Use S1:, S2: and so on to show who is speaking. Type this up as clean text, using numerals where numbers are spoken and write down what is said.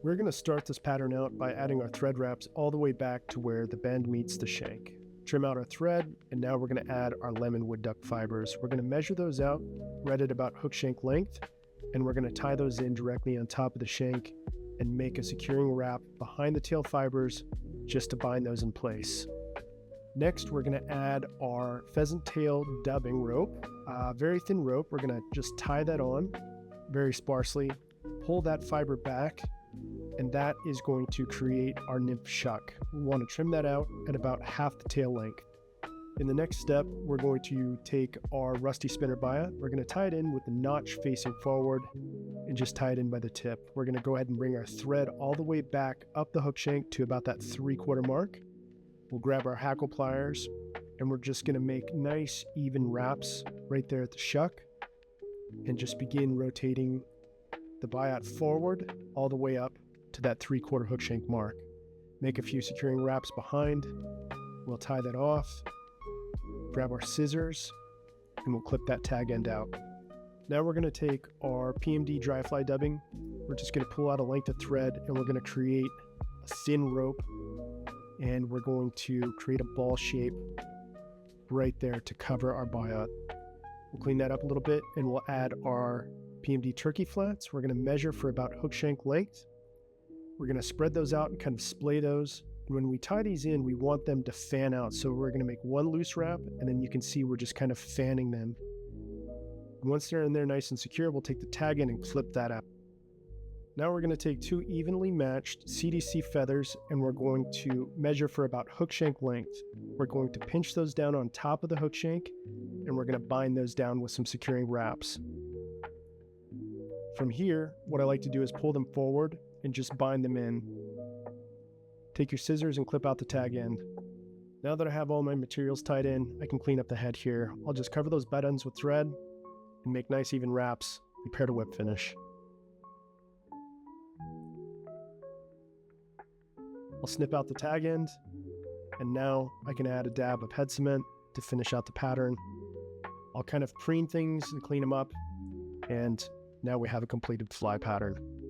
S1: We're going to start this pattern out by adding our thread wraps all the way back to where the bend meets the shank. Trim out our thread, and now we're going to add our lemon wood duck fibers. We're going to measure those out right at about hook shank length, and we're going to tie those in directly on top of the shank and make a securing wrap behind the tail fibers just to bind those in place. Next, we're going to add our pheasant tail dubbing rope, very thin rope. We're going to just tie that on very sparsely, pull that fiber back, and that is going to create our nymph shuck. We want to trim that out at about half the tail length. In the next step, we're going to take our rusty spinner biot. We're going to tie it in with the notch facing forward and just tie it in by the tip. We're going to go ahead and bring our thread all the way back up the hook shank to about that 3/4 mark. We'll grab our hackle pliers and we're just going to make nice even wraps right there at the shuck and just begin rotating the biot forward all the way up to that 3/4 hook shank mark. Make a few securing wraps behind. We'll tie that off, grab our scissors, and we'll clip that tag end out. Now we're going to take our PMD dry fly dubbing. We're just going to pull out a length of thread and we're going to create a thin rope, and we're going to create a ball shape right there to cover our biot. We'll clean that up a little bit and we'll add our PMD turkey flats. We're going to measure for about hook shank length. We're going to spread those out and kind of splay those. And when we tie these in, we want them to fan out. So we're going to make one loose wrap, and then you can see we're just kind of fanning them. And once they're in there nice and secure, we'll take the tag in and clip that up. Now we're going to take two evenly matched CDC feathers, and we're going to measure for about hook shank length. We're going to pinch those down on top of the hook shank, and we're going to bind those down with some securing wraps. From here, what I like to do is pull them forward and just bind them in. Take your scissors and clip out the tag end. Now that I have all my materials tied in, I can clean up the head here. I'll just cover those butt ends with thread and make nice even wraps, prepare to whip finish. I'll snip out the tag end, and now I can add a dab of head cement to finish out the pattern. I'll kind of preen things and clean them up, and now we have a completed fly pattern.